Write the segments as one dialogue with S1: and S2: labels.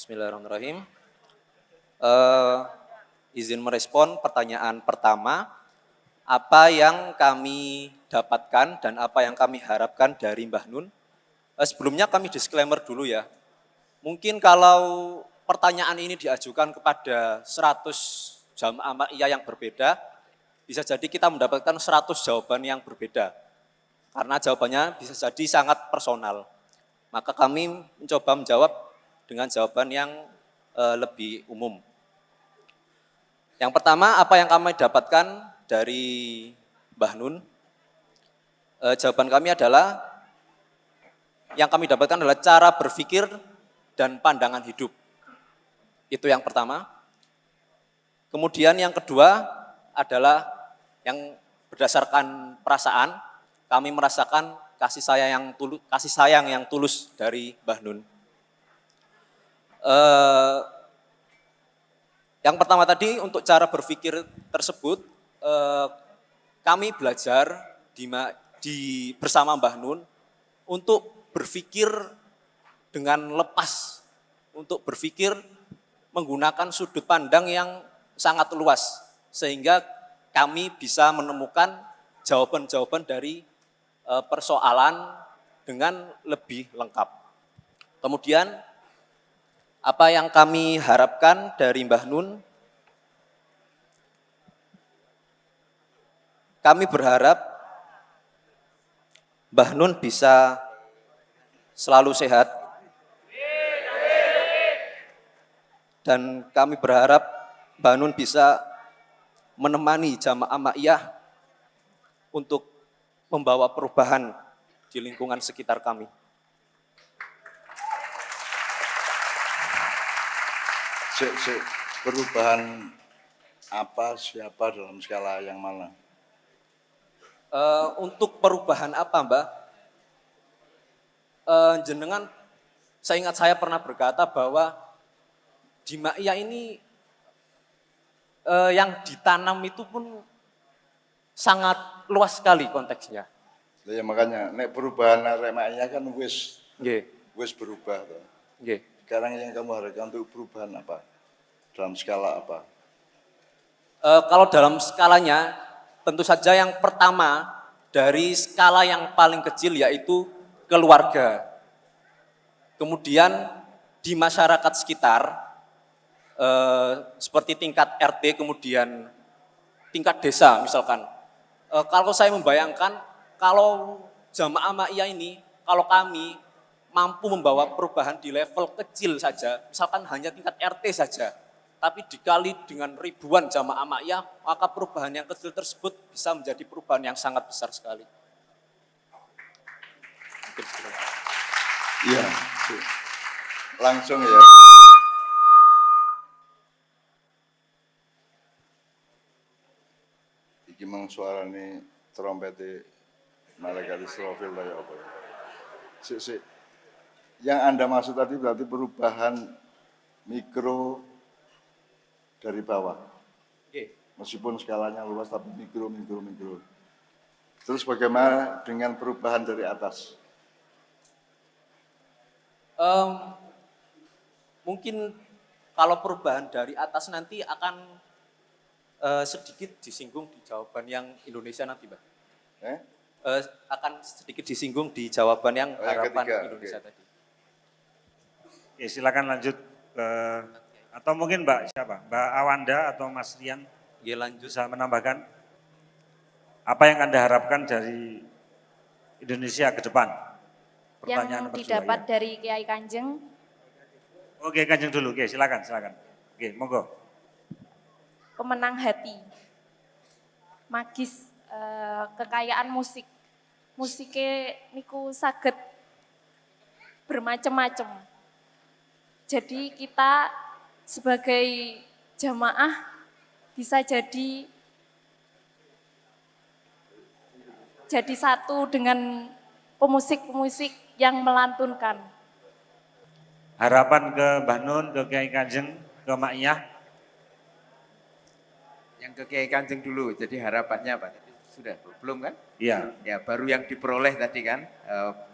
S1: Bismillahirrahmanirrahim. Eh, izin merespon pertanyaan pertama, apa yang kami dapatkan dan apa yang kami harapkan dari Mbah Nun. Sebelumnya kami disclaimer dulu ya. Mungkin kalau pertanyaan ini diajukan kepada 100 jamaah ma'iyah yang berbeda, bisa jadi kita mendapatkan 100 jawaban yang berbeda. Karena jawabannya bisa jadi sangat personal. Maka kami mencoba menjawab dengan jawaban yang lebih umum. Yang pertama, apa yang kami dapatkan dari Mbah Nun? Jawaban kami adalah, yang kami dapatkan adalah cara berpikir dan pandangan hidup. Itu yang pertama. Kemudian yang kedua adalah yang berdasarkan perasaan, kami merasakan kasih sayang yang tulus dari Mbah Nun. Yang pertama tadi, untuk cara berpikir tersebut, kami belajar bersama Mbah Nun untuk berpikir dengan lepas, untuk berpikir menggunakan sudut pandang yang sangat luas, sehingga kami bisa menemukan jawaban-jawaban dari persoalan dengan lebih lengkap. Kemudian, apa yang kami harapkan dari Mbah Nun? Kami berharap Mbah Nun bisa selalu sehat, dan kami berharap Mbah Nun bisa menemani jamaah ma'iyah untuk membawa perubahan di lingkungan sekitar kami.
S2: Perubahan apa, siapa, dalam skala yang mana?
S1: Untuk perubahan apa, Mbak? Jenengan, saya ingat saya pernah berkata bahwa di ma'iyah ini yang ditanam itu pun sangat luas sekali konteksnya.
S2: Ya makanya, nek perubahan remanya kan wis berubah. Sekarang yang kamu harapkan untuk perubahan apa? Dalam skala apa?
S1: Kalau dalam skalanya, tentu saja yang pertama dari skala yang paling kecil yaitu keluarga. Kemudian di masyarakat sekitar, seperti tingkat RT, kemudian tingkat desa misalkan. Kalau saya membayangkan, kalau jamaah ma'iyah ini, kalau kami mampu membawa perubahan di level kecil saja, misalkan hanya tingkat RT saja, tapi dikali dengan ribuan jamaah ma'iyah, maka perubahan yang kecil tersebut bisa menjadi perubahan yang sangat besar sekali.
S2: Iya, langsung ya. Iki mang suarane trompete malaikat Israfil ya apa ya. Yang Anda maksud tadi berarti perubahan mikro dari bawah. Meskipun skalanya luas tapi mikro. Terus bagaimana dengan perubahan dari atas?
S1: Mungkin kalau perubahan dari atas nanti akan sedikit disinggung di jawaban yang Indonesia nanti, Mbak. Akan sedikit disinggung di jawaban yang harapan ketiga, Indonesia tadi.
S3: Oke, silakan lanjut. Atau mungkin Mbak siapa? Mbak Awanda atau Mas Rian?
S1: Lanjut.
S3: Bisa menambahkan apa yang Anda harapkan dari Indonesia ke depan?
S4: Pertanyaan yang didapat dari Kiai Kanjeng.
S3: Oke, Kanjeng dulu. Oke, silakan. Oke, monggo.
S4: Pemenang hati, magis, kekayaan musik. Musiknya niku saged bermacam-macam. Jadi kita sebagai jamaah bisa jadi satu dengan pemusik-pemusik yang melantunkan.
S3: Harapan ke Mbah Nun, ke Kiai Kanjeng, ke Ma'iyah.
S5: Yang ke Kiai Kanjeng dulu, jadi harapannya apa? Sudah, belum kan?
S3: Iya.
S5: Ya, baru yang diperoleh tadi kan,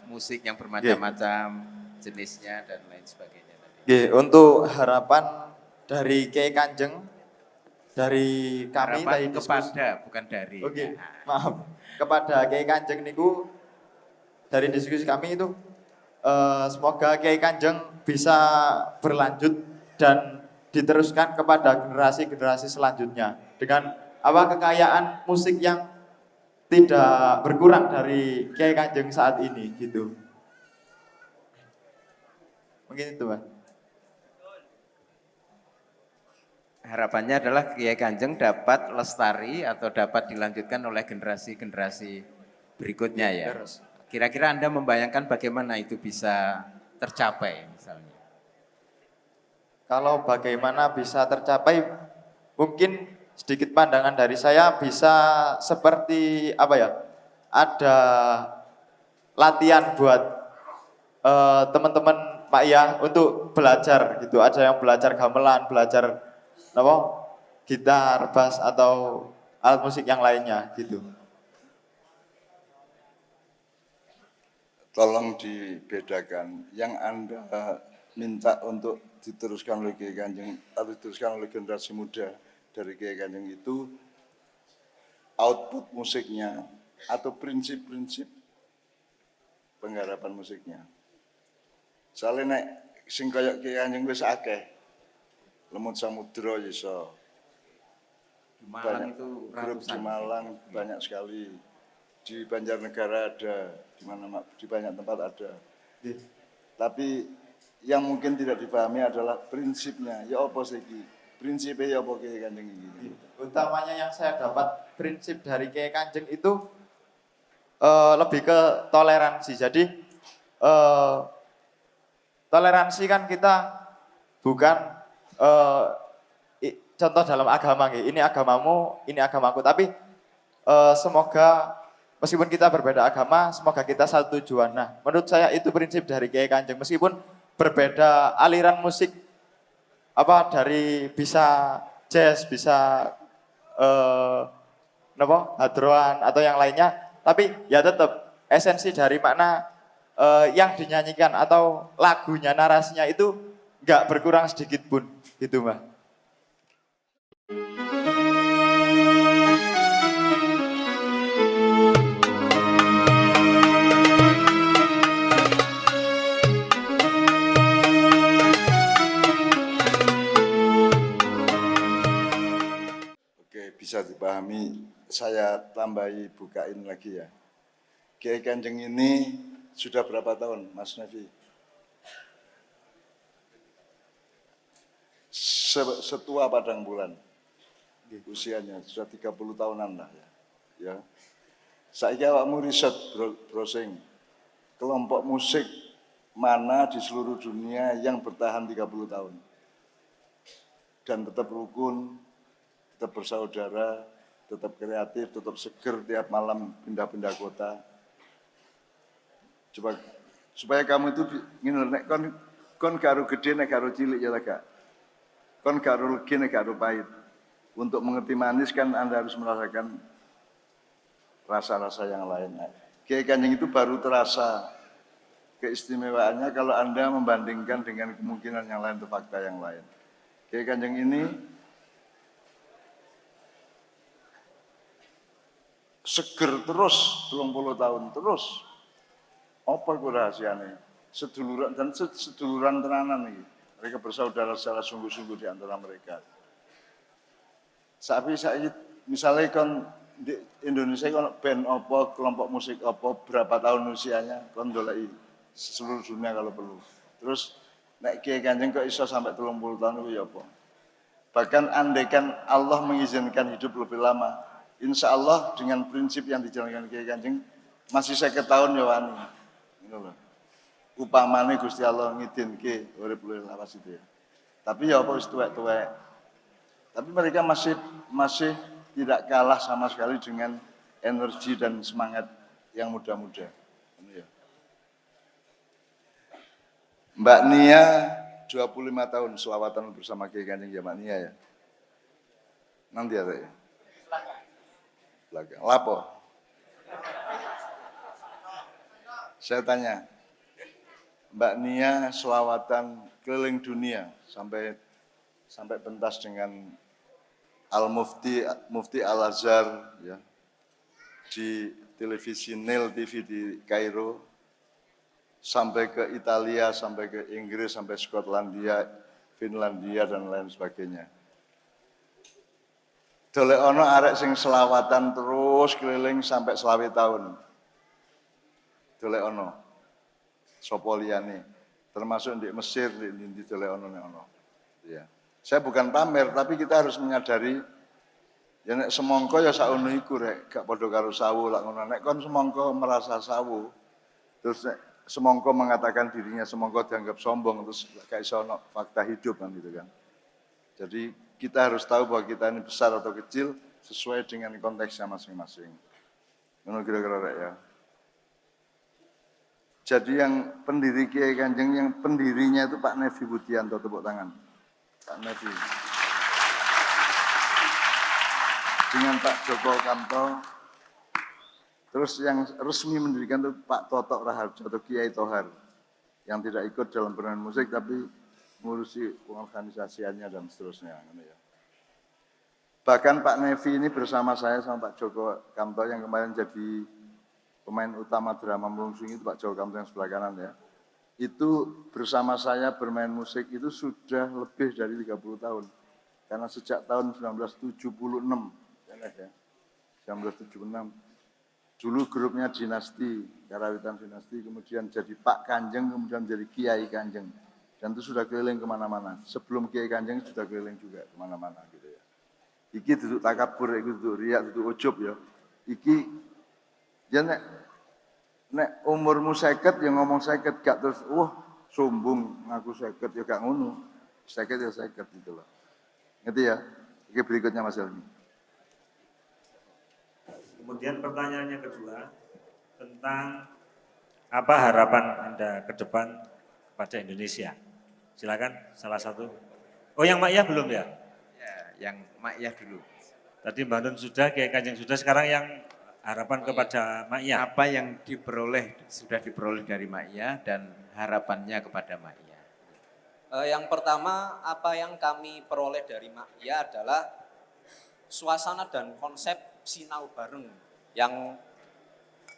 S5: musik yang bermacam-macam, jenisnya dan lain sebagainya tadi.
S6: Oke, untuk harapan dari Kiai Kanjeng, dari kami
S5: Harapan
S6: tadi diskusi.
S5: kepada, bukan dari.
S6: Oke,
S5: Nah,
S6: maaf. Kepada Kiai Kanjeng niku dari diskusi kami itu semoga Kiai Kanjeng bisa berlanjut dan diteruskan kepada generasi-generasi selanjutnya dengan apa kekayaan musik yang tidak berkurang dari Kiai Kanjeng saat ini gitu. Mungkin itu, Mas.
S5: harapannya adalah Kiai Kanjeng dapat lestari atau dapat dilanjutkan oleh generasi-generasi berikutnya ya.
S6: Terus.
S5: Kira-kira Anda membayangkan bagaimana itu bisa tercapai misalnya?
S6: Kalau bagaimana bisa tercapai, mungkin sedikit pandangan dari saya bisa seperti apa ya? Ada latihan buat teman-teman Pak ya untuk belajar gitu. Ada yang belajar gamelan, belajar apa? Gitar, bass atau alat musik yang lainnya gitu.
S2: Tolong dibedakan yang Anda minta untuk diteruskan oleh Kiai Kanjeng atau diteruskan oleh generasi muda dari Kiai Kanjeng itu output musiknya atau prinsip-prinsip penggarapan musiknya. Soalnya nek sing kaya Kiai Kanjeng wis akeh. Lemut Samudra iso.
S5: Di Malang
S2: Banyak
S5: itu
S2: grup di
S5: ratusan.
S2: Malang banyak sekali. Di Banjarnegara ada, di mana di banyak tempat ada. Tapi yang mungkin tidak dipahami adalah prinsipnya. Ya apa sih iki? Prinsipnya ya apa Kiai Kanjeng iki?
S6: Utamanya yang saya dapat prinsip dari Kiai Kanjeng itu lebih ke toleransi. Jadi toleransi kan kita bukan contoh dalam agama, ini agamamu, ini agamaku. Tapi semoga meskipun kita berbeda agama, semoga kita satu tujuan. Nah, menurut saya itu prinsip dari Kiai Kanjeng. Meskipun berbeda aliran musik, apa dari bisa jazz, bisa hadroan atau yang lainnya, tapi ya tetap esensi dari makna yang dinyanyikan atau lagunya, narasinya itu nggak berkurang sedikit pun, gitu Mbak.
S2: Oke, bisa dipahami. Saya tambahi bukain lagi ya. Kiai Kanjeng ini sudah berapa tahun, Mas Nevi? Setua Padang Bulan. Usianya sudah 30 tahunan lah ya. Ya. Saiki awakmu riset browsing kelompok musik mana di seluruh dunia yang bertahan 30 tahun dan tetap rukun, tetap bersaudara, tetap kreatif, tetap seger tiap malam pindah-pindah kota. Coba supaya kamu itu ngene nek kon karo gede nek karo cilik ya Kak. Kon karo legi nek karo pahit. Untuk mengerti manis kan Anda harus merasakan rasa-rasa yang lain. Kiai Kanjeng itu baru terasa keistimewaannya kalau Anda membandingkan dengan kemungkinan yang lain atau fakta yang lain. Kiai Kanjeng ini seger terus 30 tahun terus. Apa itu rahasianya? Seduluran dan seduluran tenanan ini. Mereka bersaudara secara sungguh-sungguh di antara mereka. Tapi saya misalnya kon di Indonesia kon band apa, kelompok musik apa, berapa tahun usianya, kon dolai seluruh dunia kalau perlu. Terus nek Kiai Kanjeng kok iso sampai 30 tahun itu ya apa? Bahkan andaikan Allah mengizinkan hidup lebih lama, insya Allah dengan prinsip yang dijalankan Kiai Kanjeng masih 50 tahun ya wani. Upamane Gusti Allah ngidinke urip luwih lawas itu ya. Tapi ya apa wis tuwek-tuwek. Tapi mereka masih tidak kalah sama sekali dengan energi dan semangat yang muda-muda. Ya. Mbak Nia 25 tahun selawatan bersama Kiai Kanjeng ya Mbak Nia ya. Nanti ada ya. Belakang. Lapo. Saya tanya, Mbak Nia selawatan keliling dunia sampai pentas dengan Mufti Al Azhar ya, di televisi Nil TV di Kairo, sampai ke Italia, sampai ke Inggris, sampai Skotlandia, Finlandia dan lain sebagainya. Dolek ono arek sing selawatan terus keliling sampai 20 tahun. Dolek ono. Sopo liyane, termasuk di Mesir, di dolek ono nek ono. Ya. Saya bukan pamer, tapi kita harus menyadari ya nek semongko ya saono iku rek, gak padha karo sawu lak ngono. Nek kon semongko merasa sawu, terus nek semongko mengatakan dirinya semongko dianggap sombong, terus gak iso ono fakta hidup kan gitu kan. Jadi kita harus tahu bahwa kita ini besar atau kecil sesuai dengan konteksnya masing-masing. Ngono kira-kira rek ya. Jadi yang pendiri Kiai Kanjeng, yang pendirinya itu Pak Nevi Budianto, tepuk tangan. Pak Nevi. Dengan Pak Joko Kamto. Terus yang resmi mendirikan itu Pak Totok Raharjo atau Kiai Tohar. Yang tidak ikut dalam permainan musik tapi ngurusi pengorganisasiannya dan seterusnya. Bahkan Pak Nevi ini bersama saya sama Pak Joko Kamto yang kemarin jadi pemain utama drama Melungsung itu Pak Joko Kamto yang sebelah kanan ya. Itu bersama saya bermain musik itu sudah lebih dari 30 tahun. Karena sejak tahun 1976, ya, 1976. Dulu grupnya Dinasti, Karawitan Dinasti, kemudian jadi Pak Kanjeng, kemudian jadi Kiai Kanjeng. Dan itu sudah keliling kemana-mana. Sebelum Kiai Kanjeng sudah keliling juga kemana-mana gitu ya. Iki duduk takabur, iki duduk riak, duduk ujub ya. Iki, ya nek umurmu 50 ya ngomong 50, gak terus, wah sombong ngaku 50 ya gak ngono. 50 ya 50 gitu loh. Ngerti ya? Oke, berikutnya Mas Helmi.
S3: Kemudian pertanyaannya kedua, tentang apa harapan Anda ke depan pada Indonesia? Silakan salah satu. Oh yang Mak Yah belum ya?
S5: Ya, yang Mak Yah dulu.
S3: Tadi Mbak Nun sudah, Kiai Kanjeng sudah, sekarang yang harapan kepada Mak Yah.
S5: Apa yang sudah diperoleh dari Mak Yah dan harapannya kepada Mak Yah?
S1: Yang pertama, apa yang kami peroleh dari Mak Yah adalah suasana dan konsep sinau bareng yang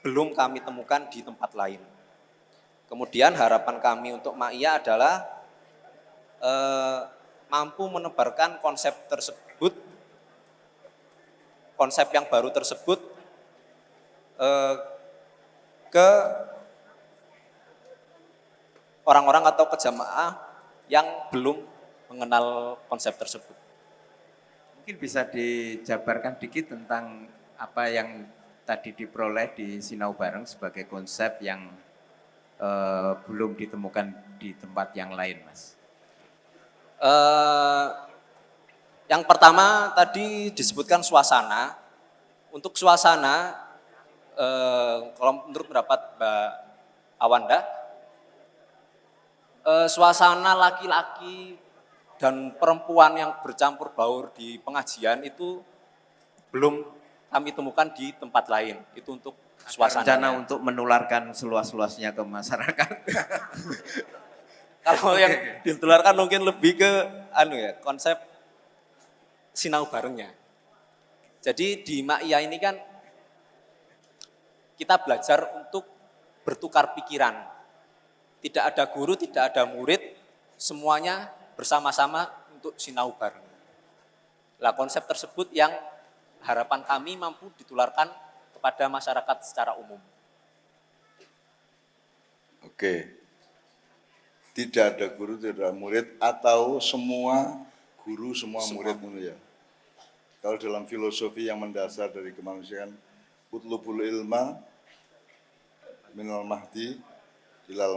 S1: belum kami temukan di tempat lain. Kemudian harapan kami untuk Mak Yah adalah mampu menebarkan konsep tersebut, konsep yang baru tersebut ke orang-orang atau ke jamaah yang belum mengenal konsep tersebut.
S5: Mungkin bisa dijabarkan dikit tentang apa yang tadi diperoleh di Sinau Bareng sebagai konsep yang belum ditemukan di tempat yang lain, Mas.
S1: Yang pertama tadi disebutkan suasana. Untuk suasana, kalau menurut pendapat Mbak Awanda, suasana laki-laki dan perempuan yang bercampur baur di pengajian itu belum kami temukan di tempat lain. Itu untuk suasana.
S5: Rencana untuk menularkan seluas-luasnya ke masyarakat.
S1: Kalau yang ditularkan mungkin lebih ke konsep sinau barengnya. Jadi di Mak Yah ini kan kita belajar untuk bertukar pikiran. Tidak ada guru, tidak ada murid, semuanya bersama-sama untuk sinau bareng. Nah, konsep tersebut yang harapan kami mampu ditularkan kepada masyarakat secara umum.
S2: Oke. Tidak ada guru, tidak ada murid, atau semua guru, semua murid ya. Kalau dalam filosofi yang mendasar dari kemanusiaan, utlubul ilma minal mahdi ilal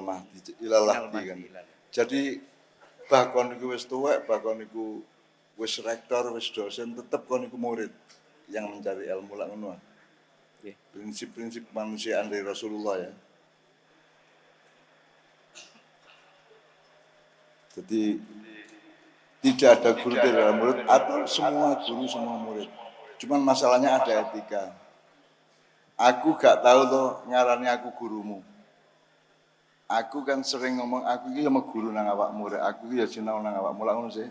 S2: lahdi kan. Jadi bahkan iku wis tuwek, bahkan iku wis rektor, wis dosen, tetap kon iku murid yang mencari ilmu lak ngono. Prinsip-prinsip kemanusiaan dari Rasulullah ya. Jadi tidak ada guru, tidak ada murid, atau semua guru, semua murid. Cuman masalahnya ada etika. Aku gak tahu loh ngarani aku gurumu. Aku kan sering ngomong, aku iki ya mau guru nang awakmu, rek. Aku iki ya sinau nang awakmu, lak ngono sih.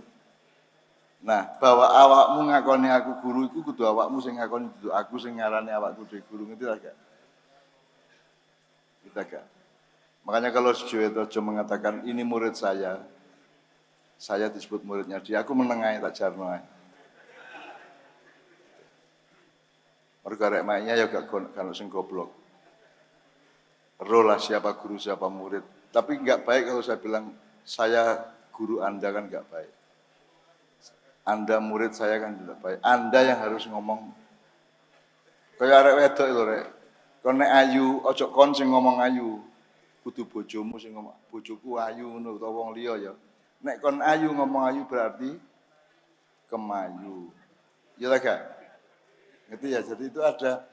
S2: Nah, bahwa awakmu ngakoni aku guru iku kudu awakmu sing ngakoni, kudu aku sing ngarani awakku dhewe guru, ngerti ta gak? Kita gak. Makanya kalau Sujoyotojo mengatakan ini murid saya disebut muridnya dia, aku menengahi tak jarno ae. Mergo arek maknya ya gak ono sing goblok. Rolah siapa guru siapa murid. Tapi nggak baik kalau saya bilang saya guru Anda, kan nggak baik. Anda murid saya kan tidak baik. Anda yang harus ngomong. Kayak arek wedok itu rek. Kon nek ayu, ojo kon sing ngomong ayu. Kudu bojomu sing ngomong, bojoku ayu ngono utawa wong liya ya. Nek kon ayu ngomong ayu berarti kemayu. Ya lah gak? Ngerti ya? Jadi itu ada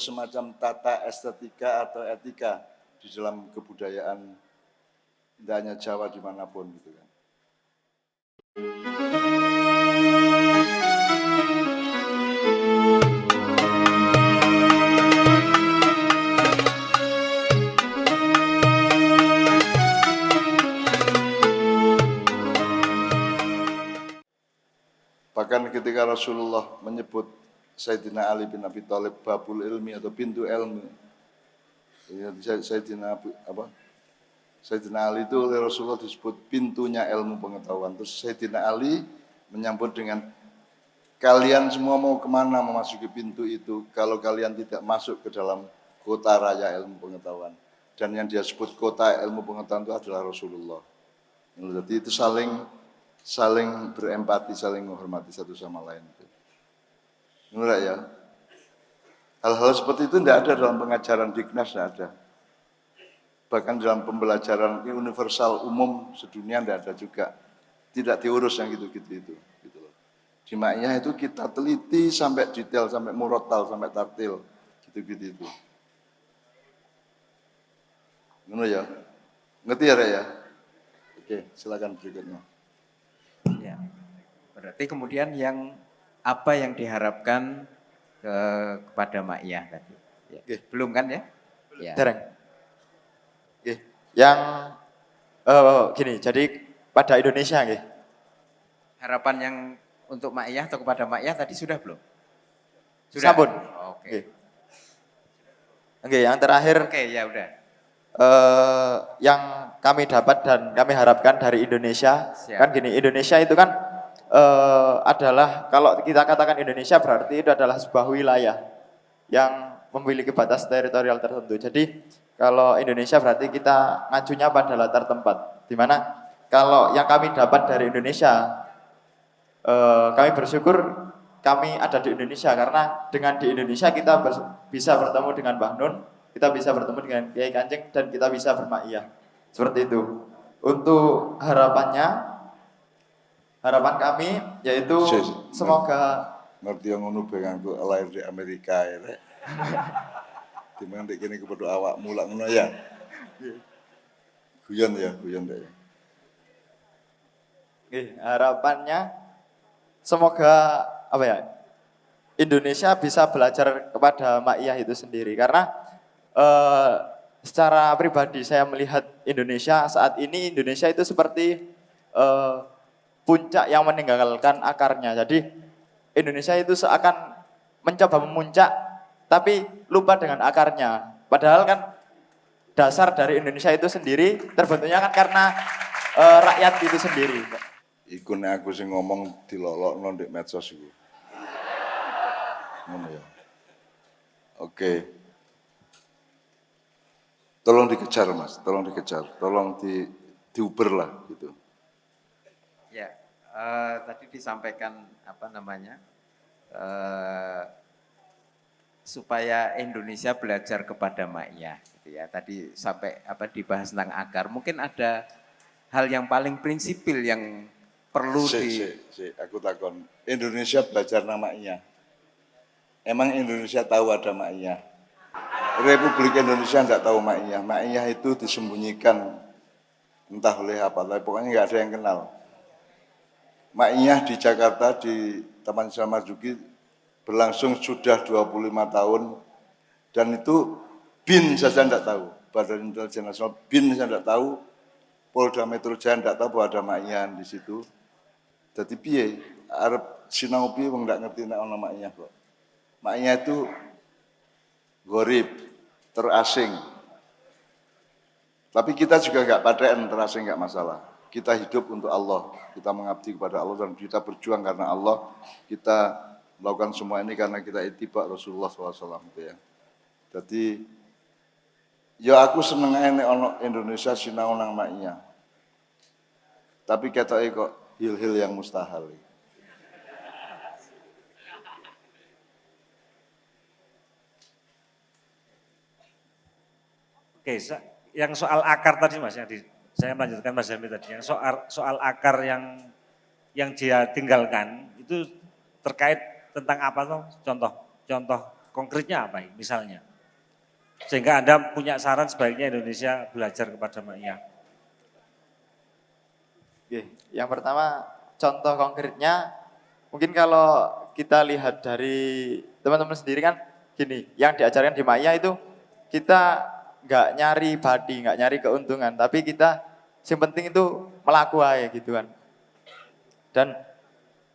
S2: semacam tata estetika atau etika di dalam kebudayaan, tidak hanya Jawa, dimanapun gitu kan. Bahkan ketika Rasulullah menyebut Sayyidina Ali bin Abi Thalib babul ilmi atau pintu ilmu, ya, Sayyidina Ali itu oleh Rasulullah disebut pintunya ilmu pengetahuan. Terus Sayyidina Ali menyambut dengan kalian semua mau kemana memasuki pintu itu kalau kalian tidak masuk ke dalam kota raya ilmu pengetahuan. Dan yang dia sebut kota ilmu pengetahuan itu adalah Rasulullah. Jadi itu saling berempati, saling menghormati satu sama lain. Menurut ya, hal-hal seperti itu tidak ada dalam pengajaran Dignas, tidak ada. Bahkan dalam pembelajaran universal umum sedunia tidak ada juga. Tidak diurus yang gitu-gitu itu. Gitu loh. Di maknya itu kita teliti sampai detail, sampai murotal, sampai tartil, gitu-gitu itu. Menurut ya, ngerti ya Rek ya? Oke, silakan berikutnya.
S5: Ya, berarti kemudian apa yang diharapkan kepada Ma'iyah tadi? Ya.
S2: Oke.
S5: Belum kan ya? Ya.
S6: Dereng.
S2: Oke.
S6: Yang gini, jadi pada Indonesia nggih.
S5: Harapan yang untuk Ma'iyah atau kepada Ma'iyah tadi sudah belum?
S6: Sampun.
S5: Oke.
S6: Nggih. Oke, yang terakhir
S5: Oke, ya udah.
S6: yang kami dapat dan kami harapkan dari Indonesia.
S5: Siap.
S6: Kan gini, Indonesia itu kan adalah, kalau kita katakan Indonesia berarti itu adalah sebuah wilayah yang memiliki batas teritorial tertentu. Jadi kalau Indonesia berarti kita ngajunya pada latar tempat, di mana kalau yang kami dapat dari Indonesia, kami bersyukur kami ada di Indonesia, karena dengan di Indonesia kita bisa bertemu dengan Mbah Nun, kita bisa bertemu dengan Kiai Kanjeng, dan kita bisa bermaiyah. Seperti itu. Untuk harapan kami yaitu semoga
S2: ngerti yang ngono ben aku lahir di Amerika ya Rek. Dimana dek kene kepada awak mulak ngono ya. Guyon deh.
S6: harapannya semoga Indonesia bisa belajar kepada Ma'iyah itu sendiri, karena secara pribadi saya melihat Indonesia saat ini, Indonesia itu seperti puncak yang meninggalkan akarnya. Jadi Indonesia itu seakan mencoba memuncak tapi lupa dengan akarnya. Padahal kan dasar dari Indonesia itu sendiri terbentuknya kan karena rakyat itu sendiri.
S2: Iku nek aku sing ngomong dilolokno ndek medsos iku. Ngono ya. Oke. Tolong dikejar Mas, tolong diuber lah gitu.
S5: Ya, tadi disampaikan supaya Indonesia belajar kepada Ma'iyah gitu ya. Tadi sampai dibahas tentang akar. Mungkin ada hal yang paling prinsipil yang perlu
S2: aku takon. Indonesia belajar namanya. Emang Indonesia tahu ada Ma'iyah? Republik Indonesia enggak tahu Ma'iyah. Ma'iyah itu disembunyikan entah oleh apa, tapi pokoknya enggak ada yang kenal. Ma'iyah di Jakarta di Taman Islam Marzuki berlangsung sudah 25 tahun dan itu BIN saja enggak tahu. Badan Intelijen Nasional, BIN saya tidak tahu, Polda Metro Jaya tidak tahu bahwa ada Ma'ian di situ. Jadi piye, arep sinau piye wong ndak ngerti nek ana Ma'ian kok. Ma'ian itu gharib, terasing. Tapi kita juga nggak paten, terasing nggak masalah. Kita hidup untuk Allah, kita mengabdi kepada Allah dan kita berjuang karena Allah. Kita melakukan semua ini karena kita ittiba Rasulullah SAW gitu ya. Jadi ya aku seneng ae nek ana Indonesia sinau nang Ma'ian. Tapi ketoke kok hil-hil yang mustahil.
S3: Oke, yang soal akar tadi Mas, saya melanjutkan Mas Helmi tadi, yang soal akar yang dia tinggalkan itu terkait tentang apa tuh? Contoh konkretnya apa misalnya? Sehingga Anda punya saran sebaiknya Indonesia belajar kepada Ma'ian.
S6: Oke, yang pertama contoh konkretnya mungkin kalau kita lihat dari teman-teman sendiri kan gini, yang diajarkan di Maya itu kita nggak nyari badi, nggak nyari keuntungan, tapi kita yang penting itu melaku aja gitu kan. Dan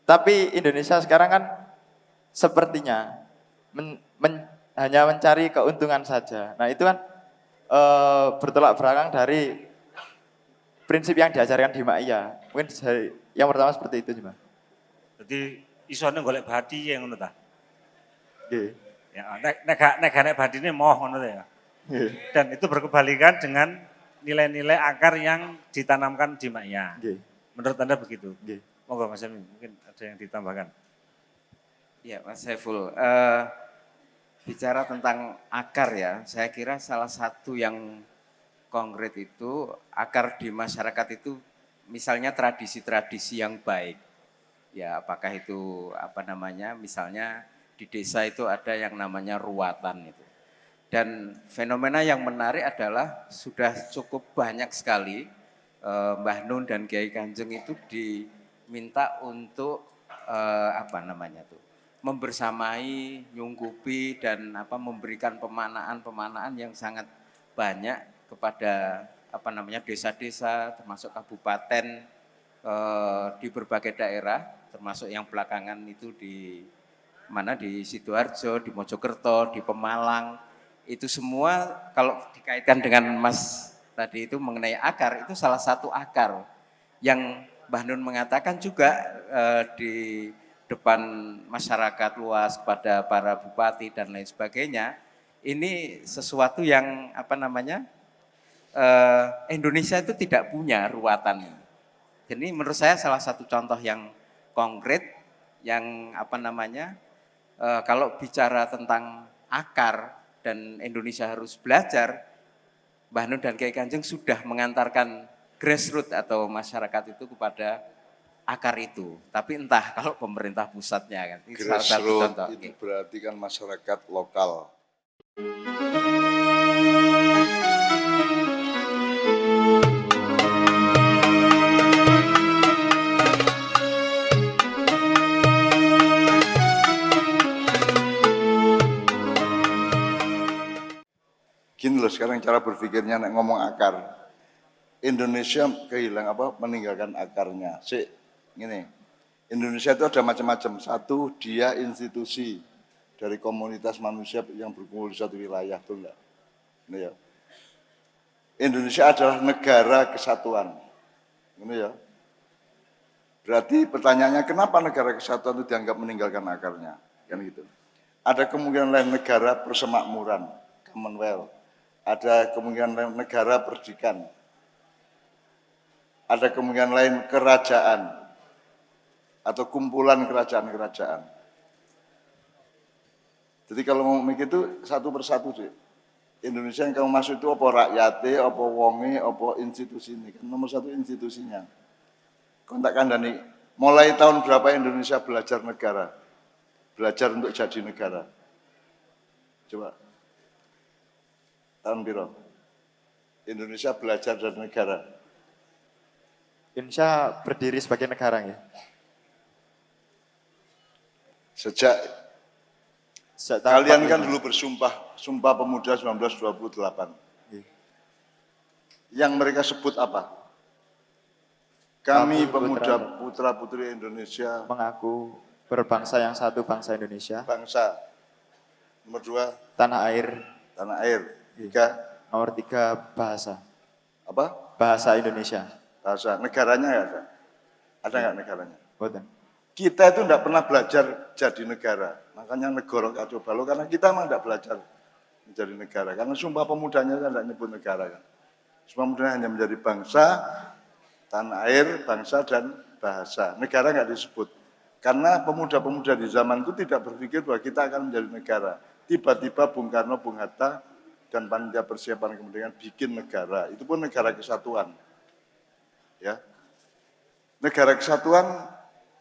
S6: tapi Indonesia sekarang kan sepertinya hanya mencari keuntungan saja. Nah itu kan bertolak belakang dari prinsip yang diajarkan di Ma'iyah. Mungkin yang pertama seperti itu cuma.
S3: Jadi isone golek badi yang ngono ta.
S6: Nggih.
S3: Ya, nek badi ini moh ngono ya. Dan itu berkebalikan dengan nilai-nilai akar yang ditanamkan di Ma'iyah.
S6: Nggih.
S3: Menurut Anda begitu?
S6: Nggih.
S3: Monggo Mas Helmi, mungkin ada yang ditambahkan.
S5: Ya Mas Saiful, bicara tentang akar ya, saya kira salah satu yang konkret itu akar di masyarakat itu misalnya tradisi-tradisi yang baik. Ya apakah itu misalnya di desa itu ada yang namanya ruatan itu. Dan fenomena yang menarik adalah sudah cukup banyak sekali Mbah Nun dan Kiai Kanjeng itu diminta untuk membersamai, nyungkupi dan memberikan pemanaan yang sangat banyak kepada desa-desa termasuk kabupaten di berbagai daerah termasuk yang belakangan itu di Sidoarjo, di Mojokerto, di Pemalang. Itu semua kalau dikaitkan dengan Mas tadi itu mengenai akar, itu salah satu akar yang Mbah Nun mengatakan juga di depan masyarakat luas kepada para bupati dan lain sebagainya. Ini sesuatu yang Indonesia itu tidak punya ruatan. Jadi menurut saya salah satu contoh yang konkret yang kalau bicara tentang akar dan Indonesia harus belajar, Mbah Nun dan Kiai Kanjeng sudah mengantarkan grassroots atau masyarakat itu kepada akar itu. Tapi entah kalau pemerintah pusatnya kan. Itu salah satu contoh.
S2: Grassroots itu berarti kan masyarakat lokal. Gini loh sekarang cara berpikirnya nek ngomong akar. Indonesia meninggalkan akarnya. Gini, Indonesia itu ada macam-macam. Satu, dia institusi dari komunitas manusia yang berkumpul di satu wilayah, tuh enggak? Ini ya. Indonesia adalah negara kesatuan. Ini ya. Berarti pertanyaannya kenapa negara kesatuan itu dianggap meninggalkan akarnya? Kan gitu. Ada kemungkinan lain negara persemakmuran, Commonwealth. Ada kemungkinan lain negara perdikan. Ada kemungkinan lain kerajaan atau kumpulan kerajaan-kerajaan. Jadi kalau mau mikir itu satu persatu sih. Indonesia yang kamu masuk itu apa rakyate, apa wonge, apa institusi ini. Kan nomor satu institusinya. Kontak kandani, mulai tahun berapa Indonesia belajar negara? Belajar untuk jadi negara. Coba. Tahun berapa? Indonesia belajar dari negara.
S6: Indonesia berdiri sebagai negara ya.
S2: Sejak
S6: tahun
S2: kalian kan
S6: 45.
S2: dulu bersumpah, Sumpah Pemuda 1928. Yang mereka sebut apa? Kami
S6: Kami
S2: pemuda putra-putri Indonesia,
S6: mengaku berbangsa yang satu, bangsa Indonesia.
S2: bangsa. Nomor 2,
S6: Tanah air.
S2: tanah air. 3,
S6: Nomor 3, bahasa.
S2: apa?
S6: Bahasa Indonesia.
S2: Bahasa. Negaranya nggak ada? Ada nggak negaranya?
S6: Boten.
S2: Kita itu tidak pernah belajar jadi negara. Makanya negara kacau balau, karena kita memang tidak belajar menjadi negara. Karena Sumpah Pemudanya kan tidak nyebut negara kan. Sumpah Pemudanya hanya menjadi bangsa, tanah air, bangsa, dan bahasa. Negara nggak disebut. Karena pemuda-pemuda di zaman itu tidak berpikir bahwa kita akan menjadi negara. Tiba-tiba Bung Karno, Bung Hatta, dan Panitia Persiapan Kemerdekaan bikin negara. Itu pun negara kesatuan. Ya. Negara kesatuan,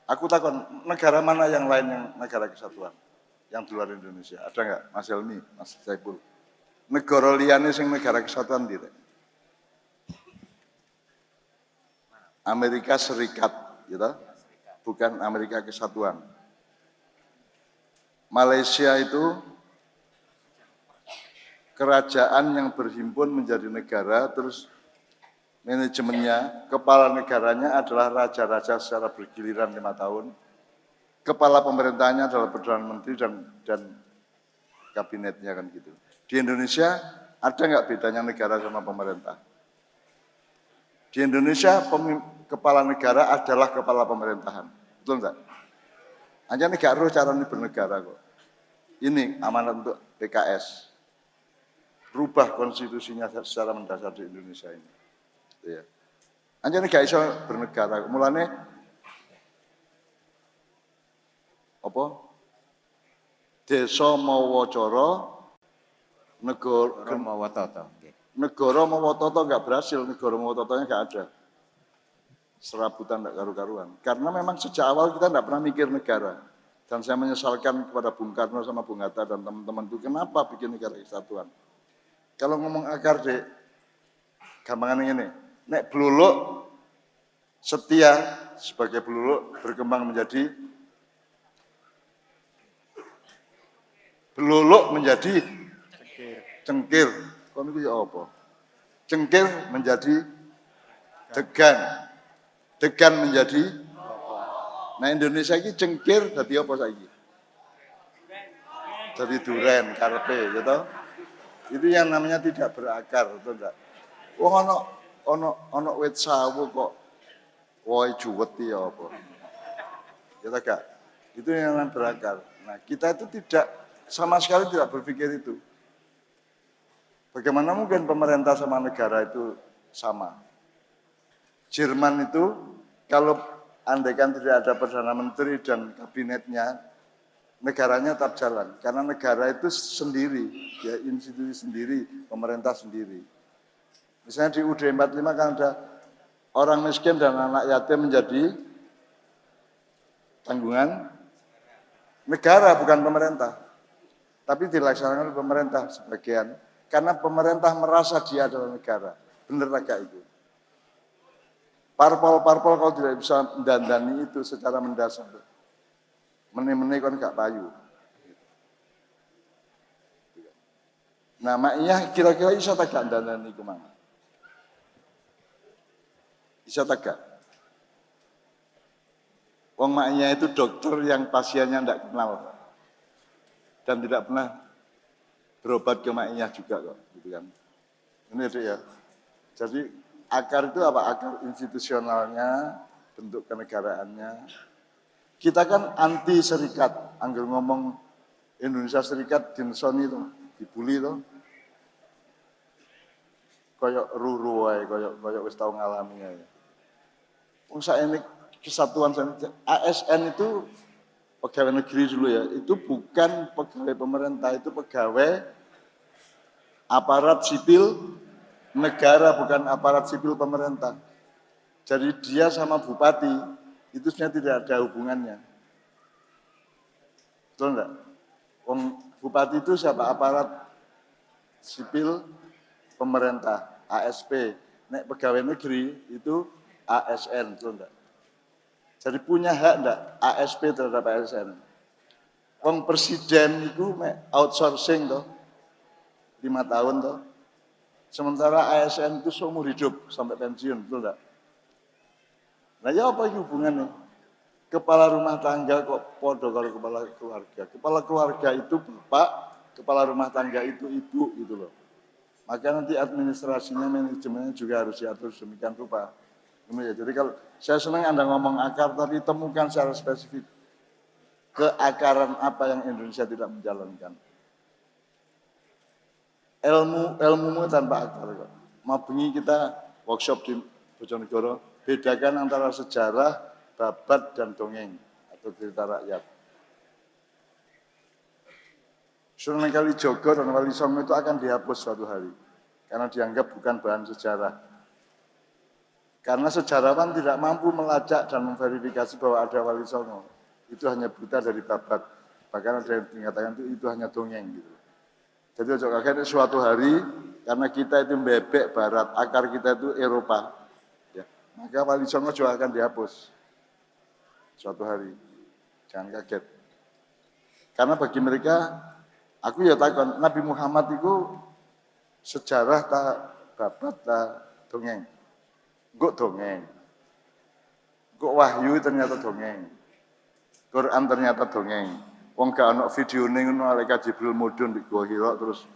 S2: aku takut negara mana yang lain yang negara kesatuan? Yang di luar Indonesia. Ada nggak? Mas Helmi, Mas Saiful? Negara liane sing negara kesatuan tidak? Amerika Serikat, gitu. Bukan Amerika Kesatuan. Malaysia itu kerajaan yang berhimpun menjadi negara, terus manajemennya, kepala negaranya adalah raja-raja secara bergiliran 5 tahun. Kepala pemerintahnya adalah Perdana Menteri dan kabinetnya kan gitu. Di Indonesia ada nggak bedanya negara sama pemerintah? Di Indonesia kepala negara adalah kepala pemerintahan, betul enggak? Hanya nih gak roh cara ini bernegara kok. Ini amanat untuk PKS. Rubah konstitusinya secara mendasar di Indonesia ini. Ya. Hanya nih gak iso bernegara. Mulane apa? Desa mawa cara, negara
S5: Mawa Toto.
S2: negara mawa tata nggak berhasil, negara mawa tatanya nggak ada. Serabutan nggak karu-karuan. Karena memang sejak awal kita nggak pernah mikir negara. Dan saya menyesalkan kepada Bung Karno sama Bung Hatta dan teman-teman itu, kenapa bikin negara kesatuan? Kalau ngomong akar dek, gampangan ini, nek Bluluk setia sebagai Bluluk berkembang menjadi Bluluk menjadi cengkir. Kok itu ya apa? Cengkir menjadi degan. Degan menjadi, nah Indonesia ini cengkir jadi apa saiki? Jadi duren, karpe, gitu. Itu yang namanya tidak berakar, betul enggak? Wah ono wit sawu kok, woi juweti ya apa? Gitu enggak? Itu yang namanya berakar. Nah kita itu tidak, sama sekali tidak berpikir itu. Bagaimana mungkin pemerintah sama negara itu sama? Jerman itu kalau andaikan tidak ada Perdana Menteri dan kabinetnya, negaranya tetap jalan. Karena negara itu sendiri, ya institusi sendiri, pemerintah sendiri. Misalnya di UUD 45 kan ada orang miskin dan anak yatim menjadi tanggungan negara, bukan pemerintah. Tapi dilaksanakan oleh pemerintah sebagian. Karena pemerintah merasa dia adalah negara. Benar agak itu. Parpol-parpol kalau tidak bisa mendandani itu secara mendasar. Meni-meni kan gak payu. Nah maknya kira-kira bisa tak gak mendandani kemana? Bisa tak gak? Wong maknya itu dokter yang pasiennya tidak kenal. Dan tidak pernah berobat ke maknya juga kok. Gitu kan. Ini ya. Jadi akar itu apa? Akar institusionalnya, bentuk kenegaraannya. Kita kan anti serikat. Angger ngomong Indonesia serikat dinsoni itu, dibully itu. Koyok ruru wae, koyok wis tau ngalami ya. Wong saene kesatuan ASN itu pegawai negeri dulu ya. Itu bukan pegawai pemerintah, itu pegawai aparat sipil negara, bukan aparat sipil pemerintah. Jadi dia sama bupati itu sebenarnya tidak ada hubungannya. Betul enggak? Bupati itu siapa? Aparat sipil pemerintah, ASP. Nek pegawai negeri itu ASN, betul enggak? Jadi punya hak enggak ASP terhadap ASN? Presiden itu outsourcing toh 5 tahun toh. Sementara ASN itu seumur hidup sampai pensiun, betul enggak? Nah ya apa ini hubungannya? Kepala rumah tangga kok podo kalau kepala keluarga. Kepala keluarga itu bapak, kepala rumah tangga itu ibu gitu loh. Maka nanti administrasinya, manajemennya juga harus diatur sedemikian rupa. Jadi kalau saya senang Anda ngomong akar, tapi temukan secara spesifik keakaran apa yang Indonesia tidak menjalankan. Ilmumu tanpa akar kok. Mau bengi kita workshop di Bojonegoro, bedakan antara sejarah, babat dan dongeng atau cerita rakyat. Sunan Kalijogo dan Wali Songo itu akan dihapus suatu hari karena dianggap bukan bahan sejarah. Karena sejarawan tidak mampu melacak dan memverifikasi bahwa ada Wali Songo. Itu hanya buta dari babat. Bahkan ada yang mengatakan itu hanya dongeng gitu. Jadi ojo kaget suatu hari karena kita itu bebek barat, akar kita itu Eropa. Ya, maka Wali Songo juga akan dihapus suatu hari. Jangan kaget. Karena bagi mereka, aku ya takon, Nabi Muhammad itu sejarah tak babat tak dongeng. Kok dongeng. Kok wahyu ternyata dongeng. Quran ternyata dongeng. Wong gak ono videone ngono malaikat Jibril mudhun di Gua Hira terus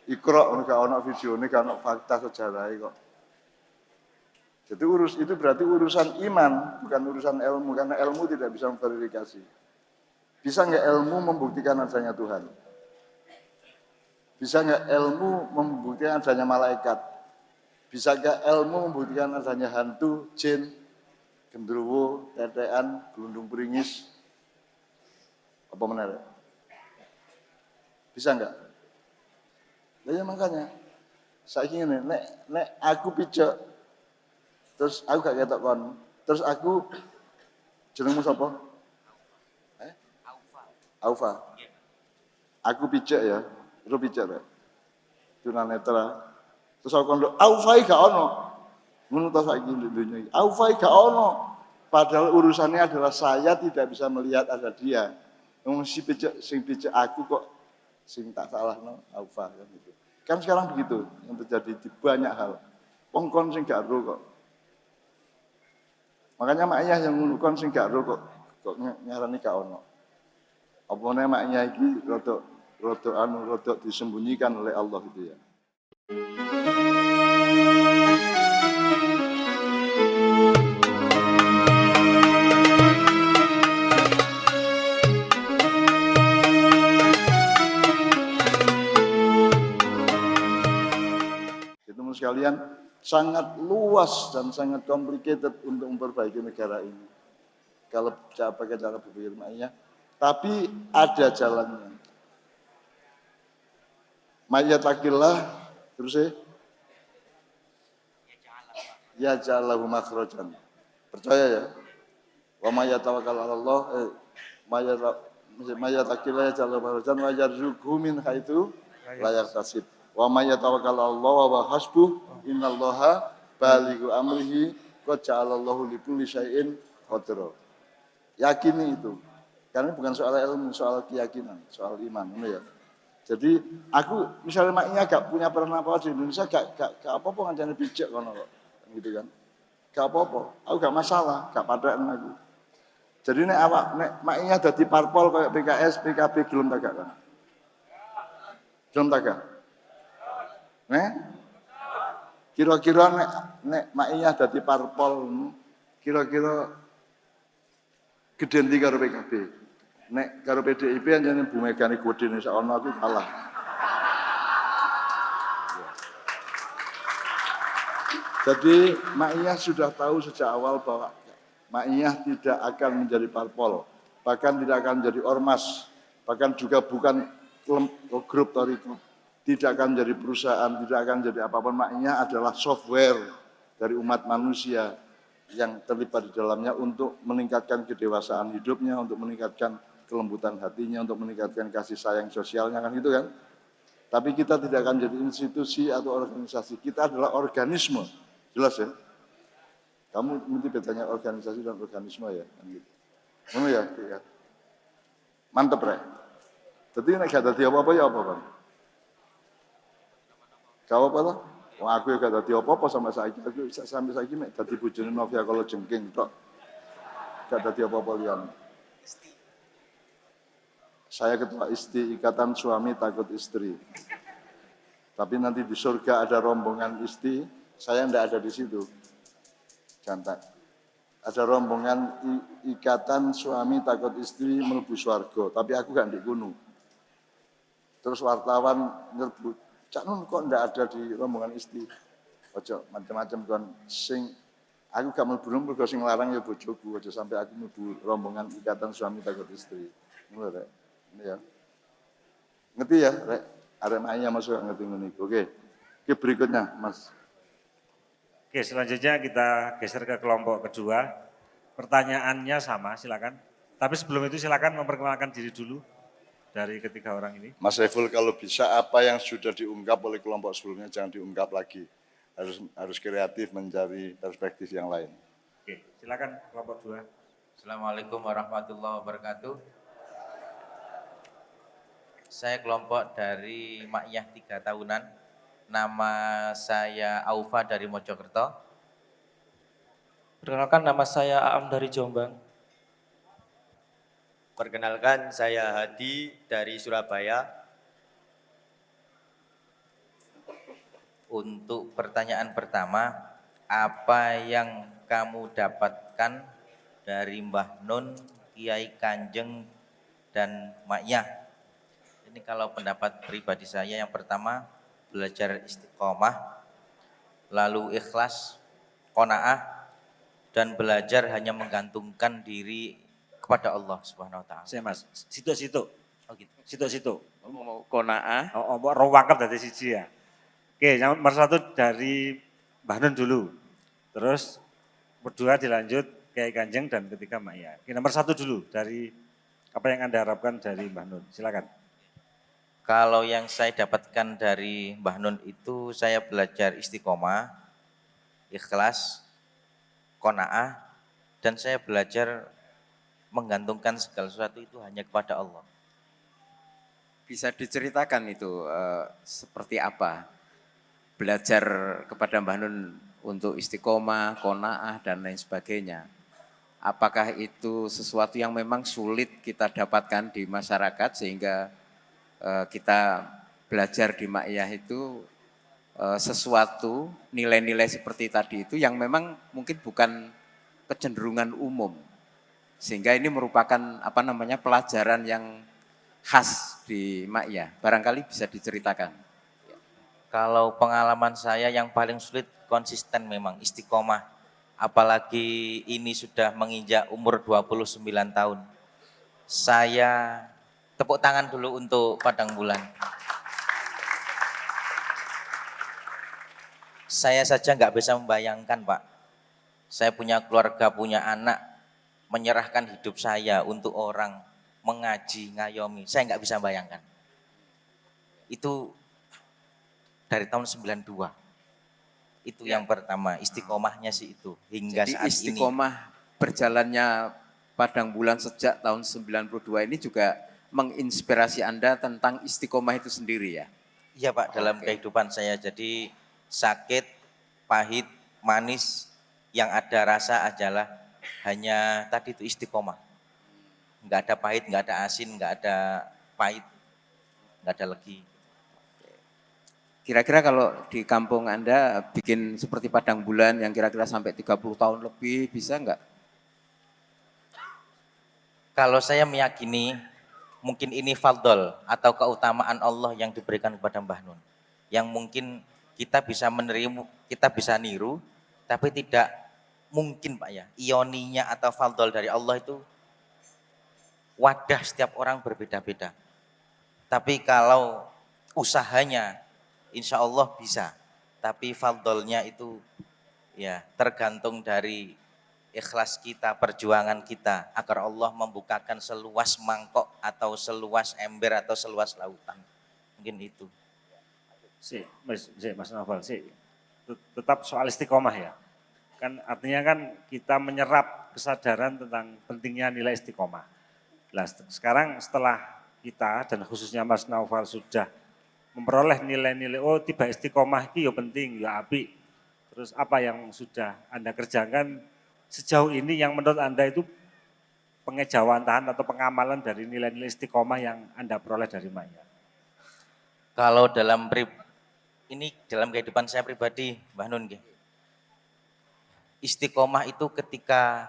S2: Iqra gak ono videone gak ono fakta sejarah kok. Jadi itu berarti urusan iman, bukan urusan ilmu karena ilmu tidak bisa memverifikasi. Bisa nggak ilmu membuktikan adanya Tuhan? Bisa nggak ilmu membuktikan adanya malaikat? Bisa nggak ilmu membuktikan adanya hantu, jin, gendruwo, tetean, gelundung peringis? Apa menarik? Bisa nggak? Ya makanya, saya ingin nek aku pijak, terus aku gak ketok kon, terus aku jenengmu sapa? Aufa. Aku pijak ya, lu pijak rek. Tunanetra. Terus aku kondo, Aufa gak ono. Ngono ta saiki dunya iki. Aufa gak ono. Padahal urusannya adalah saya tidak bisa melihat ada dia. Wong sing pijak aku kok sing tak salahno Aufa kan gitu. Kan sekarang begitu yang terjadi di banyak hal. Wong kon sing gak ero kok. Makanya mak ayah yang ngono kon sing gak ero kok nyarani gak ono. Apa nek maknya iki rada disembunyikan oleh Allah itu ya. Teman sekalian sangat luas dan sangat complicated untuk memperbaiki negara ini. Kalau pakai cara berpikir maknya, tapi ada jalannya. Mayyatakillah terus ya ja'alahu makhrajan. Percaya ya. Wa mayyatawakkal 'ala Allah mayyatakillah ya ja'alahu makhrajan wa yarzuqhu min haitsu la yahtasib. Wa mayyatawakkal 'ala Allah wa hasbuh innallaha balighu amrihi qad ja'alallahu likulli syai'in qadra. Yakini itu. Karena bukan soal ilmu, soal keyakinan, soal iman, ya. Jadi aku misalnya maknya gak punya peran apa di Indonesia, gak apa-apa ngancane pijak kono kok, gitu kan. Gak apa-apa, aku gak masalah, gak padaan aku. Jadi nek maknya dadi parpol kayak PKS, PKB gelem tak kan? Gelem tak kan? Kira-kira nek maknya dadi parpol, kira-kira gedenti karo PKB. Nek karo PDIP anjane Bu Megane godene sakono aku kalah. Jadi Ma'iyah sudah tahu sejak awal bahwa Ma'iyah tidak akan menjadi parpol, bahkan tidak akan menjadi ormas, bahkan juga bukan grup Toriko, tidak akan menjadi perusahaan, tidak akan menjadi apapun. Ma'iyah adalah software dari umat manusia yang terlibat di dalamnya untuk meningkatkan kedewasaan hidupnya, untuk meningkatkan kelembutan hatinya, untuk meningkatkan kasih sayang sosialnya, kan gitu kan. Tapi kita tidak akan menjadi institusi atau organisasi, kita adalah organisme, jelas ya. Kamu mesti bedanya organisasi dan organisme ya, kan gitu. Ngono ya, ya. Mantep rek. Jadi nek gak dadi apa-apa ya apa, Bang? Kau apa toh? Wah, aku gak dadi apa-apa sama saiki. Aku sampai saiki mek dadi bojone Novia kalau jengking tok. Gak dadi apa-apa lian. Saya ketua ISTI, Ikatan Suami Takut Istri. Tapi nanti di surga ada rombongan ISTI, saya ndak ada di situ. Jantak. Ada rombongan Ikatan Suami Takut Istri mlebu swarga, tapi aku gak ndek kono. Terus wartawan nyebut, Cak Nun kok ndak ada di rombongan ISTI? Ojo macam-macam kon sing aku gak mlebu mergo sing larang ya bojoku, aja sampai aku mlebu rombongan Ikatan Suami Takut Istri. Ngono rek. Ini ya. Ngerti ya, rek? Arek Maya masuk ngerti ngono iku. Oke. Oke, berikutnya, Mas.
S3: Oke, selanjutnya kita geser ke kelompok kedua. Pertanyaannya sama, silakan. Tapi sebelum itu silakan memperkenalkan diri dulu dari ketiga orang ini.
S2: Mas Saiful, kalau bisa apa yang sudah diungkap oleh kelompok sebelumnya jangan diungkap lagi. Harus kreatif mencari perspektif yang lain.
S3: Oke, silakan kelompok dua.
S5: Assalamualaikum warahmatullahi wabarakatuh. Saya kelompok dari Makyah 3 tahunan. Nama saya Aufa dari Mojokerto.
S7: Perkenalkan, nama saya Aam dari Jombang.
S8: Perkenalkan, saya Hadi dari Surabaya.
S5: Untuk pertanyaan pertama, apa yang kamu dapatkan dari Mbah Nun, Kiai Kanjeng, dan Makyah? Ini kalau pendapat pribadi saya, yang pertama belajar istiqomah, lalu ikhlas, qanaah, dan belajar hanya menggantungkan diri kepada Allah Subhanahu wa taala.
S3: Saya Mas, situ-situ.
S5: Oh gitu.
S3: Situ-situ.
S8: Mau kona'ah.
S3: Oh, roh wakaf dari siji ya. Oke, yang nomor satu dari Mbah Nun dulu. Terus berdua dilanjut Kiai Kanjeng dan ketiga Maya. Oke, nomor satu dulu dari apa yang Anda harapkan dari Mbah Nun. Silakan.
S5: Kalau yang saya dapatkan dari Mbah Nun itu, saya belajar istiqomah, ikhlas, qanaah, dan saya belajar menggantungkan segala sesuatu itu hanya kepada Allah. Bisa diceritakan itu seperti apa? Belajar kepada Mbah Nun untuk istiqomah, qanaah, dan lain sebagainya. Apakah itu sesuatu yang memang sulit kita dapatkan di masyarakat sehingga kita belajar di Makyah itu sesuatu nilai-nilai seperti tadi itu yang memang mungkin bukan kecenderungan umum, sehingga ini merupakan pelajaran yang khas di Makyah. Barangkali bisa diceritakan. Kalau pengalaman saya yang paling sulit konsisten memang istiqomah, apalagi ini sudah menginjak umur 29 tahun. Saya tepuk tangan dulu untuk Padang Bulan. Saya saja nggak bisa membayangkan, Pak. Saya punya keluarga, punya anak, menyerahkan hidup saya untuk orang, mengaji, ngayomi. Saya nggak bisa bayangkan. Itu dari tahun 92. Itu yang pertama, istiqomahnya sih itu. Hingga
S9: Jadi
S5: saat
S9: istiqomah berjalannya Padang Bulan sejak tahun 92 ini juga menginspirasi Anda tentang istiqomah itu sendiri ya?
S5: Iya Pak, dalam kehidupan saya. Jadi sakit, pahit, manis, yang ada rasa adalah hanya tadi itu istiqomah. Enggak ada pahit, enggak ada asin, enggak ada pahit, enggak ada legi.
S9: Kira-kira kalau di kampung Anda bikin seperti Padang Bulan yang kira-kira sampai 30 tahun lebih, bisa enggak?
S5: Kalau saya meyakini mungkin ini fadl atau keutamaan Allah yang diberikan kepada Mbah Nun. Yang mungkin kita bisa menerima, kita bisa niru, tapi tidak mungkin Pak ya. Ioninya atau fadl dari Allah itu wadah setiap orang berbeda-beda. Tapi kalau usahanya insya Allah bisa. Tapi fadlnya itu ya tergantung dari ikhlas kita, perjuangan kita, agar Allah membukakan seluas mangkok atau seluas ember atau seluas lautan. Mungkin itu.
S3: Mas Novel, tetap soal istiqomah ya. Kan artinya kan kita menyerap kesadaran tentang pentingnya nilai istiqomah. Nah, sekarang setelah kita dan khususnya Mas Novel sudah memperoleh nilai-nilai, oh tiba istiqomah itu ya penting, ya apik. Terus apa yang sudah Anda kerjakan sejauh ini yang menurut Anda itu pengejawantahan atau pengamalan dari nilai-nilai istiqomah yang Anda peroleh dari Maya?
S7: Kalau ini dalam kehidupan saya pribadi, Mbah Nun, istiqomah itu ketika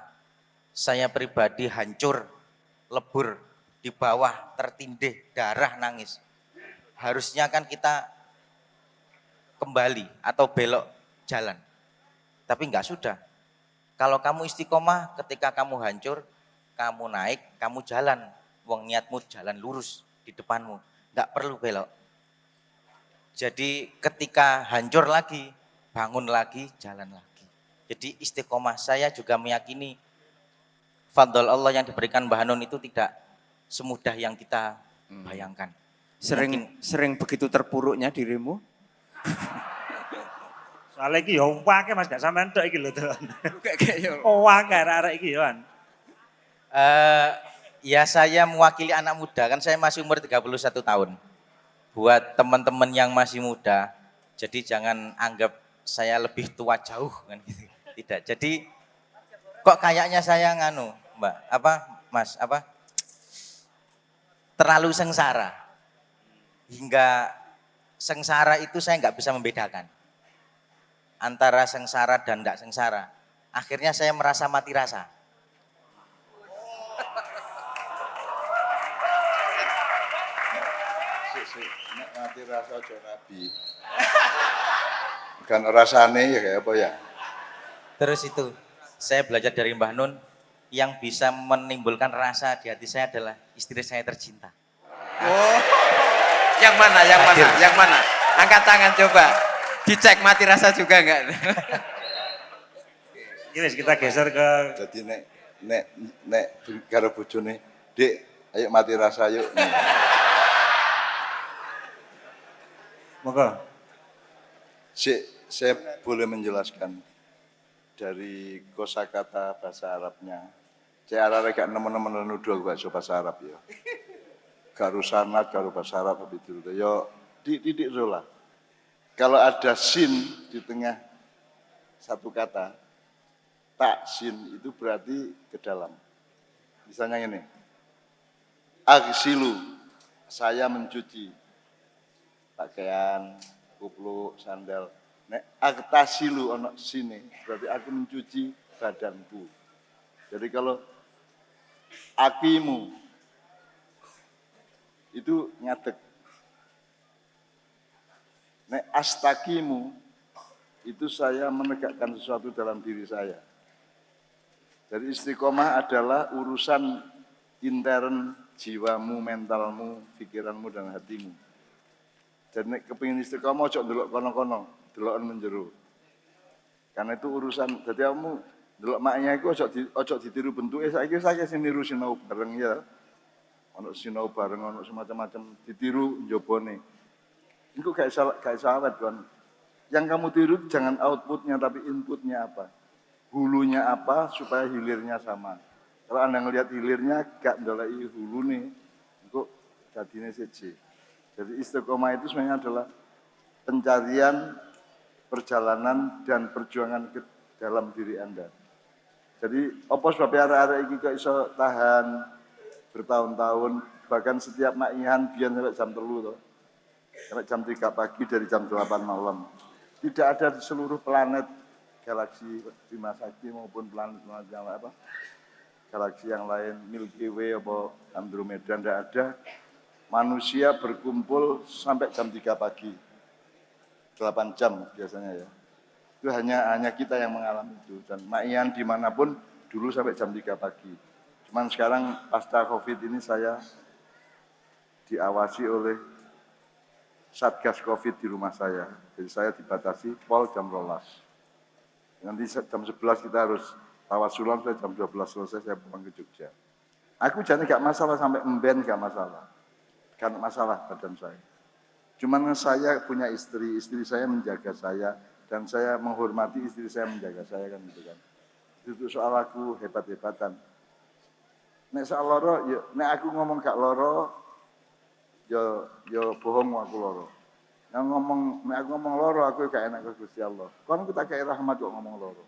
S7: saya pribadi hancur, lebur, di bawah, tertindih, darah, nangis. Harusnya kan kita kembali atau belok jalan. Tapi enggak sudah. Kalau kamu istiqomah ketika kamu hancur, kamu naik, kamu jalan. Wong niatmu jalan lurus di depanmu. Enggak perlu belok. Jadi ketika hancur lagi, bangun lagi, jalan lagi. Jadi istiqomah saya juga meyakini fadl Allah yang diberikan Mbah Nun itu tidak semudah yang kita bayangkan.
S9: Sering begitu terpuruknya dirimu?
S3: Soalnya iki ya wake Mas, gak sampean tok iki lho, Don.
S9: Kayak yo.
S3: Wake arek-arek iki ya.
S7: Ya saya mewakili anak muda, kan saya masih umur 31 tahun. Buat teman-teman yang masih muda, jadi jangan anggap saya lebih tua jauh kan gitu. Tidak. Jadi kok kayaknya saya Mas, terlalu sengsara. Hingga sengsara itu saya nggak bisa membedakan antara sengsara dan enggak sengsara. Akhirnya saya merasa mati rasa.
S2: Nek mati rasa aja nabi. Kan rasane ya kayak apa ya?
S7: Terus itu, saya belajar dari Mbah Nun, yang bisa menimbulkan rasa di hati saya adalah istri saya tercinta.
S9: Oh, yang mana? Angkat tangan coba, dicek mati rasa juga enggak?
S3: Ini kita geser ke
S2: Jadi nek karo bojone, Dik, ayo mati rasa yuk.
S3: Moga.
S2: Saya boleh menjelaskan dari kosakata bahasa Arabnya. Saya arah gak nemen-nemen nuduh bahasa Arab ya. Garu sanad, garu bahasa Arab habis itu. Yo didik lah. Kalau ada sin di tengah satu kata, tak sin itu berarti ke dalam. Misalnya ini, agsilu, saya mencuci pakaian, kupluk, sandal. Nek agtasilu ono sini, berarti aku mencuci badanku. Jadi kalau akimu itu ngadeg. Nek astakimu itu saya menegakkan sesuatu dalam diri saya. Jadi istiqomah adalah urusan intern jiwamu, mentalmu, pikiranmu dan hatimu. Jadi nek kepingin istiqomah ojo ndelok kono-kono, delokan menjero. Karena itu urusan jadi kamu delok maknya iku ojo ditiru bentuke saiki sing niru sinau bareng ya. Ono sinau bareng ono semacam-macam ditiru njobone. Itu gak awet kan. Yang kamu tiru jangan outputnya tapi inputnya apa. Hulunya apa supaya hilirnya sama. Kalau Anda ngelihat hilirnya gak ndoleki hulune, itu jadinya siji. Jadi istiqomah itu sebenarnya adalah pencarian, perjalanan dan perjuangan ke dalam diri Anda. Jadi apa sebabnya arek-arek iki kok iso tahan bertahun-tahun, bahkan setiap makian biyen sampai jam 3 toh. Sampai jam 3 pagi dari jam 8 malam. Tidak ada di seluruh planet galaksi Bima Sakti maupun planet-planet yang lain galaksi yang lain, Milky Way apa Andromeda, tidak ada manusia berkumpul sampai jam 3 pagi. 8 jam biasanya ya. Itu hanya kita yang mengalami itu. Dan makian dimanapun dulu sampai jam 3 pagi. Cuman sekarang pasca COVID ini saya diawasi oleh Satgas COVID di rumah saya. Jadi saya dibatasi pol jam 12. Nanti jam 11 kita harus tawasulan, saya jam 12 selesai saya pulang ke Jogja. Aku jadi gak masalah sampai emben gak masalah. Gak masalah badan saya. Cuman saya punya istri saya menjaga saya dan saya menghormati istri saya menjaga saya kan gitu kan. Itu soal aku hebat-hebatan. Nek soal loro, nek aku ngomong gak loro, yo bohong aku loro. Yang ngomong loro aku gak enak ke Gusti Allah. Kon kita kayak rahmat kok ngomong loro.